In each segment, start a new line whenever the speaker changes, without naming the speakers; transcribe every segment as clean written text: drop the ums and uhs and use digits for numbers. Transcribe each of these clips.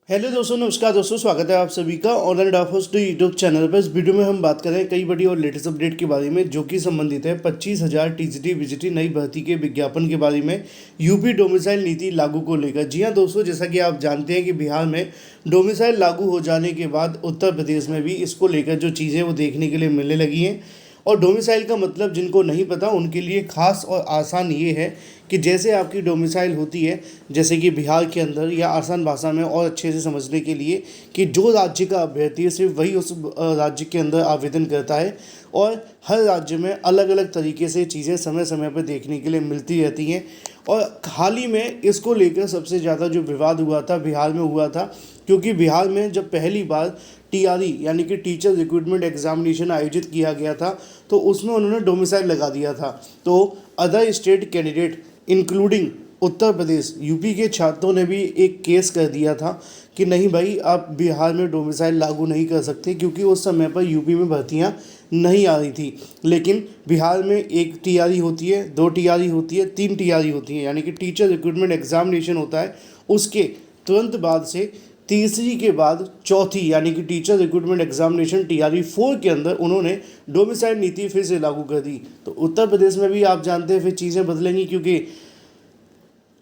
Hello दोस्तों, नमस्कार दोस्तों, स्वागत है आप सभी का ऑनलाइन डॉफोस्ट यूट्यूब चैनल पर। इस वीडियो में हम बात कर रहे हैं कई बड़ी और लेटेस्ट अपडेट के बारे में, जो कि संबंधित है 25,000 टीजीटी बीजीटी नई भर्ती के विज्ञापन के बारे में, यूपी डोमिसाइल नीति लागू को लेकर। जी हाँ दोस्तों, जैसा कि आप जानते हैं कि बिहार में डोमिसाइल लागू हो जाने के बाद उत्तर प्रदेश में भी इसको लेकर जो चीज़ें वो देखने के लिए मिलने लगी हैं। और डोमिसाइल का मतलब जिनको नहीं पता उनके लिए खास और आसान ये है कि जैसे आपकी डोमिसाइल होती है, जैसे कि बिहार के अंदर, या आसान भाषा में और अच्छे से समझने के लिए, कि जो राज्य का अभ्यर्थी है सिर्फ वही उस राज्य के अंदर आवेदन करता है। और हर राज्य में अलग अलग तरीके से चीज़ें समय समय पर देखने के लिए मिलती रहती हैं। और हाल ही में इसको लेकर सबसे ज़्यादा जो विवाद हुआ था बिहार में हुआ था, क्योंकि बिहार में जब पहली बार टीआरई यानी कि टीचर रिक्रूटमेंट एग्जामिनेशन आयोजित किया गया था, तो उसमें उन्होंने डोमिसाइल लगा दिया था। तो other state candidate including Uttar Pradesh, UP के छात्रों ने भी एक केस कर दिया था कि नहीं भाई, आप बिहार में डोमिसाइल लागू नहीं कर सकते, क्योंकि उस समय पर यूपी में भर्तियां नहीं आ रही थी। लेकिन बिहार में एक टीआरई होती है, दो टीआरई होती है, तीन टीआरई होती है, यानी कि टीचर रिक्रूटमेंट एग्जामिनेशन होता है, उसके तुरंत बाद से तीसरी के बाद चौथी यानी कि टीचर रिक्रूटमेंट एग्जामिनेशन टीआरई 4 के अंदर उन्होंने डोमिसाइल नीति फिर से लागू कर दी। तो उत्तर प्रदेश में भी आप जानते हैं फिर चीज़ें बदलेंगी, क्योंकि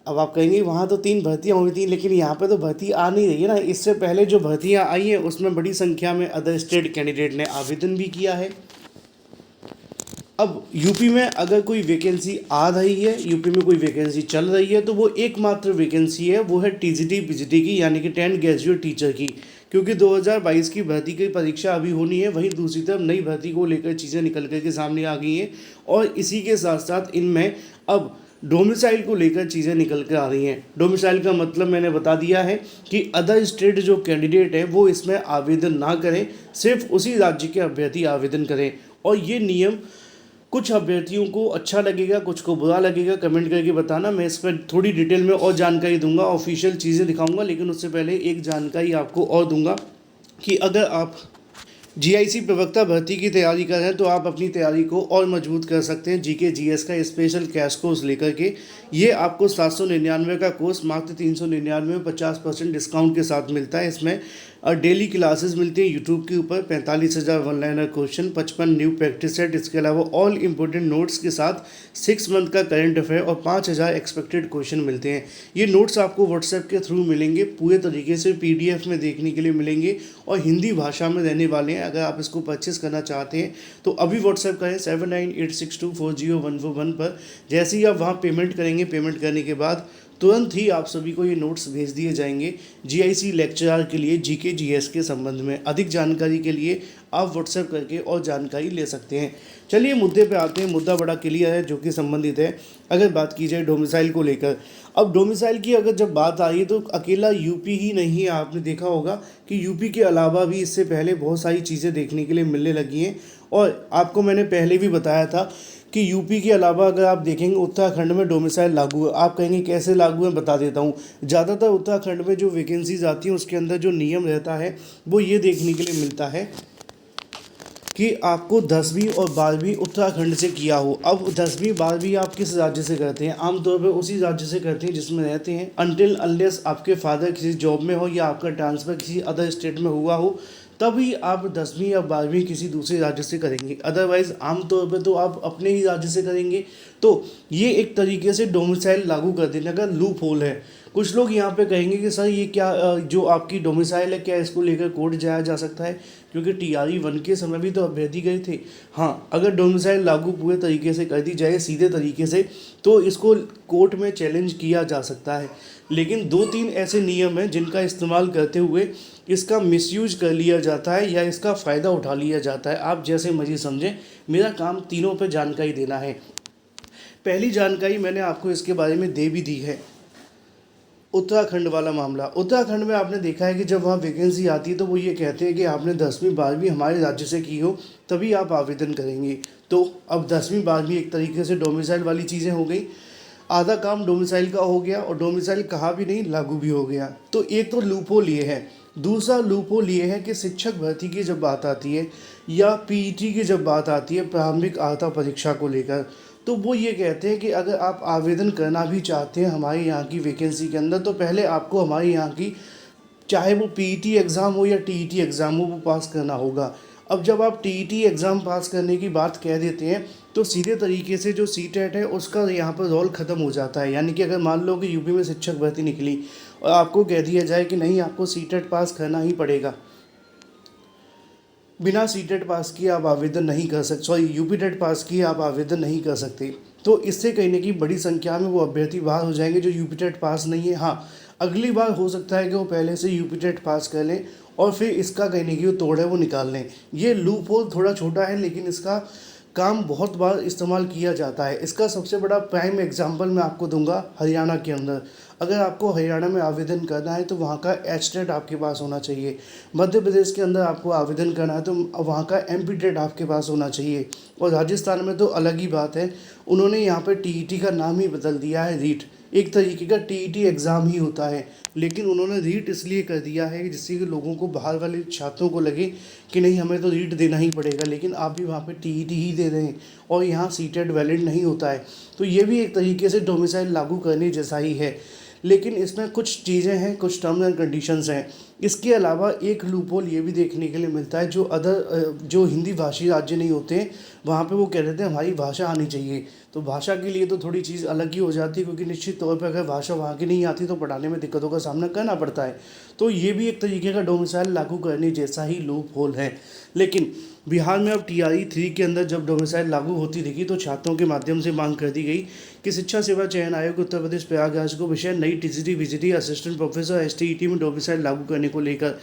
अब आप कहेंगे वहाँ तो 3 भर्तियाँ हुई थी, लेकिन यहाँ पे तो भर्ती आ नहीं रही है ना। इससे पहले जो भर्तियाँ आई हैं उसमें बड़ी संख्या में अदर स्टेट कैंडिडेट ने आवेदन भी किया है। अब यूपी में अगर कोई वैकेंसी आ रही है, यूपी में कोई वैकेंसी चल रही है, तो वो एकमात्र वैकेंसी है, वो है टीजीटी पीजीटी की, यानी कि 10 ग्रेजुएट टीचर की। क्योंकि 2022 की भर्ती की परीक्षा अभी होनी है, वहीं दूसरी तरफ नई भर्ती को लेकर चीज़ें निकल कर के सामने आ गई हैं। और इसी के साथ साथ इनमें अब डोमिसाइल को लेकर चीज़ें निकल कर आ रही हैं। डोमिसाइल का मतलब मैंने बता दिया है कि अदर स्टेट जो कैंडिडेट हैं वो इसमें आवेदन ना करें, सिर्फ उसी राज्य के अभ्यर्थी आवेदन करें। और ये नियम कुछ अभ्यर्थियों को अच्छा लगेगा, कुछ को बुरा लगेगा, कमेंट करके बताना। मैं इस पर थोड़ी डिटेल में और जानकारी दूंगा, ऑफिशियल चीज़ें दिखाऊंगा, लेकिन उससे पहले एक जानकारी आपको और दूंगा कि अगर आप जीआईसी प्रवक्ता भर्ती की तैयारी कर रहे हैं तो आप अपनी तैयारी को और मजबूत कर सकते हैं जीके जीएस का स्पेशल कैश कोर्स लेकर के। ये आपको 799 का कोर्स मात्र 399 में 50% डिस्काउंट के साथ मिलता है। इसमें डेली क्लासेस मिलती हैं यूट्यूब के ऊपर, 45,000 one liner question, 55 new practice set, इसके अलावा ऑल इंपॉर्टेंट नोट्स के साथ 6 मंथ का करंट अफेयर और 5,000 एक्सपेक्टेड क्वेश्चन मिलते हैं। ये नोट्स आपको व्हाट्सएप के थ्रू मिलेंगे, पूरे तरीके से पीडीएफ में देखने के लिए मिलेंगे और हिंदी भाषा में रहने वाले हैं। अगर आप इसको परचेस करना चाहते हैं तो अभी व्हाट्सएप करें 7986240141 पर। जैसे ही आप वहाँ पेमेंट करेंगे, पेमेंट करने के बाद तुरंत ही आप सभी को ये नोट्स भेज दिए जाएंगे जीआईसी लेक्चरर के लिए जीके जीएस के संबंध में। अधिक जानकारी के लिए आप व्हाट्सएप करके और जानकारी ले सकते हैं। चलिए मुद्दे पे आते हैं। मुद्दा बड़ा क्लियर है, जो कि संबंधित है अगर बात की जाए डोमिसाइल को लेकर। अब डोमिसाइल की अगर जब बात आई है तो अकेला यूपी ही नहीं है। आपने देखा होगा कि यूपी के अलावा भी इससे पहले बहुत सारी चीज़ें देखने के लिए मिलने लगी हैं। और आपको मैंने पहले भी बताया था कि यूपी के अलावा अगर आप देखेंगे उत्तराखंड में डोमिसाइल लागू है। आप कहेंगे कैसे लागू है, बता देता हूँ। ज़्यादातर उत्तराखंड में जो वैकेंसीज आती हैं उसके अंदर जो नियम रहता है वो ये देखने के लिए मिलता है कि आपको 10वीं और 12वीं उत्तराखंड से किया हो। अब 10वीं 12वीं आप किस राज्य से करते हैं? आमतौर पर उसी राज्य से करते हैं जिसमें रहते हैं, अनटिल अनलेस आपके फादर किसी जॉब में हो या आपका ट्रांसफ़र किसी अदर स्टेट में हुआ हो, तभी आप 10वीं या 12वीं किसी दूसरे राज्य से करेंगे। अदरवाइज़ आमतौर पे तो आप अपने ही राज्य से करेंगे। तो ये एक तरीके से डोमिसाइल लागू कर देने का लूप होल है। कुछ लोग यहाँ पे कहेंगे कि सर ये क्या जो आपकी डोमिसाइल है, क्या इसको लेकर कोर्ट जाया जा सकता है? क्योंकि टीआरई 1 के समय भी तो अभ्यर्थी गए थे। हाँ, अगर डोमिसाइल लागू पूरे तरीके से कर दी जाए, सीधे तरीके से, तो इसको कोर्ट में चैलेंज किया जा सकता है। लेकिन 2-3 ऐसे नियम हैं जिनका इस्तेमाल करते हुए इसका मिसयूज कर लिया जाता है या इसका फ़ायदा उठा लिया जाता है। आप जैसे मर्जी समझें, मेरा काम तीनों पर जानकारी देना है। पहली जानकारी मैंने आपको इसके बारे में दे भी दी है। उत्तराखंड वाला मामला, उत्तराखंड में आपने देखा है कि जब वहाँ वैकेंसी आती है तो वो ये कहते हैं कि आपने 10वीं 12वीं हमारे राज्य से की हो तभी आप आवेदन करेंगे। तो अब 10वीं 12वीं एक तरीके से डोमिसाइल वाली चीज़ें हो गई। आधा काम डोमिसाइल का हो गया और डोमिसाइल कहा भी नहीं, लागू भी हो गया। तो एक तो लूपहोल ये है। दूसरा लूपहोल ये है कि शिक्षक भर्ती की जब बात आती है या पीईटी की जब बात आती है, प्रारंभिक अर्हता परीक्षा को लेकर, तो वो ये कहते हैं कि अगर आप आवेदन करना भी चाहते हैं हमारे यहाँ की वैकेंसी के अंदर, तो पहले आपको हमारे यहाँ की चाहे वो पीईटी एग्ज़ाम हो या टीईटी एग्ज़ाम हो, वो पास करना होगा। अब जब आप टीईटी एग्ज़ाम पास करने की बात कह देते हैं तो सीधे तरीके से जो सीटेट है उसका यहाँ पर रोल ख़त्म हो जाता है। यानी कि अगर मान लो कि यूपी में शिक्षक भर्ती निकली और आपको कह दिया जाए कि नहीं, आपको सीटेट पास करना ही पड़ेगा, बिना सीटेट पास किए आप आवेदन नहीं कर सकते, सॉरी यूपी टेट पास किए आप आवेदन नहीं कर सकते। तो इससे कहीं ना कहीं बड़ी संख्या में वो अभ्यर्थी बाहर हो जाएंगे जो यूपी टेट पास नहीं है। हाँ, अगली बार हो सकता है कि वो पहले से यूपी टेट पास कर लें और फिर इसका कहीं ना कहीं वो तोड़ है वो निकाल लें। ये लूप होल थोड़ा छोटा है लेकिन इसका काम बहुत बार इस्तेमाल किया जाता है। इसका सबसे बड़ा प्राइम एग्जांपल मैं आपको दूंगा हरियाणा के अंदर। अगर आपको हरियाणा में आवेदन करना है तो वहाँ का एचटेट आपके पास होना चाहिए। मध्य प्रदेश के अंदर आपको आवेदन करना है तो वहाँ का एमपी टेट आपके पास होना चाहिए। और राजस्थान में तो अलग ही बात है, उन्होंने यहाँ पर टीईटी का नाम ही बदल दिया है रीट। एक तरीके का टीईटी एग्ज़ाम ही होता है लेकिन उन्होंने रीट इसलिए कर दिया है कि जिससे कि लोगों को, बाहर वाले छात्रों को लगे कि नहीं हमें तो रीट देना ही पड़ेगा, लेकिन आप भी वहाँ पे टीईटी ही दे रहे हैं और यहाँ सीटेट वैलिड नहीं होता है। तो ये भी एक तरीके से डोमिसाइल लागू करने जैसा ही है, लेकिन इसमें कुछ चीज़ें हैं, कुछ टर्म्स एंड कंडीशंस हैं। इसके अलावा एक लूपहोल ये भी देखने के लिए मिलता है, जो हिंदी भाषी राज्य नहीं होते हैं वहाँ पे वो कह देते हैं हमारी भाषा आनी चाहिए। तो भाषा के लिए तो थोड़ी चीज़ अलग ही हो जाती है क्योंकि निश्चित तौर पर अगर भाषा वहाँ की नहीं आती तो पढ़ाने में दिक्कतों का सामना करना पड़ता है। तो ये भी एक तरीके का डोमिसाइल लागू करने जैसा ही लूप होल है। लेकिन बिहार में अब TRE 3 के अंदर जब डोमिसाइल लागू होती दिखी तो छात्रों के माध्यम से मांग कर दी गई कि शिक्षा सेवा चयन आयोग उत्तर प्रदेश प्रयागराज को विषय नई TGT VGT assistant professor STET में डोमिसाइल लागू करने को लेकर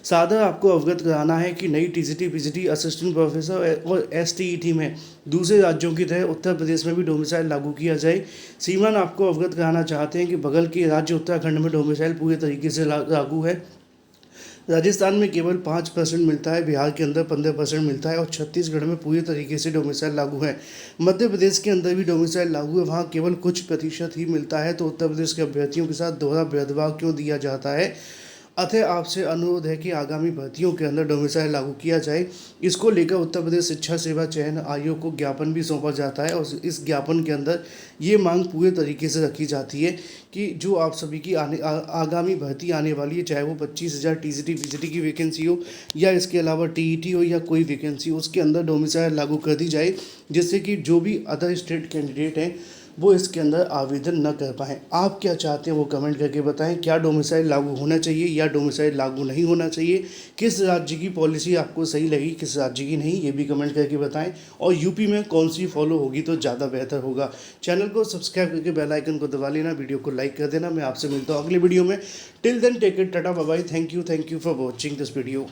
सादर आपको अवगत कराना है कि नई टीजीटी VGT असिस्टेंट प्रोफेसर और STET में दूसरे राज्यों की तरह उत्तर प्रदेश में भी डोमिसाइल लागू किया जाए। सीमान आपको अवगत कराना चाहते हैं कि बगल के राज्य उत्तराखंड में डोमिसाइल पूरे तरीके से लागू है। राजस्थान में केवल 5% मिलता है, बिहार के अंदर 15% मिलता है और छत्तीसगढ़ में पूरी तरीके से डोमिसाइल लागू है। मध्य प्रदेश के अंदर भी डोमिसाइल लागू है, वहाँ केवल कुछ प्रतिशत ही मिलता है। तो उत्तर प्रदेश के अभ्यर्थियों के साथ दोहरा भेदभाव क्यों दिया जाता है? अतः आपसे अनुरोध है कि आगामी भर्तियों के अंदर डोमिसाइल लागू किया जाए। इसको लेकर उत्तर प्रदेश शिक्षा सेवा चयन आयोग को ज्ञापन भी सौंपा जाता है और इस ज्ञापन के अंदर ये मांग पूरे तरीके से रखी जाती है कि जो आप सभी की आगामी भर्ती आने वाली है, चाहे वो 25,000 TGT VGT की वैकेंसी हो या इसके अलावा TET हो या कोई वैकेंसी हो, उसके अंदर डोमिसाइल लागू कर दी जाए जिससे कि जो भी अदर स्टेट कैंडिडेट हैं वो इसके अंदर आवेदन न कर पाएँ। आप क्या चाहते हैं वो कमेंट करके बताएं। क्या डोमिसाइल लागू होना चाहिए या डोमिसाइल लागू नहीं होना चाहिए? किस राज्य की पॉलिसी आपको सही लगी, किस राज्य की नहीं, ये भी कमेंट करके बताएं। और यूपी में कौन सी फॉलो होगी तो ज़्यादा बेहतर होगा। चैनल को सब्सक्राइब करके बेल आइकन को दबा लेना, वीडियो को लाइक कर देना। मैं आपसे मिलता हूँ अगले वीडियो में। Till then take it, tata bye bye, thank you for watching this video.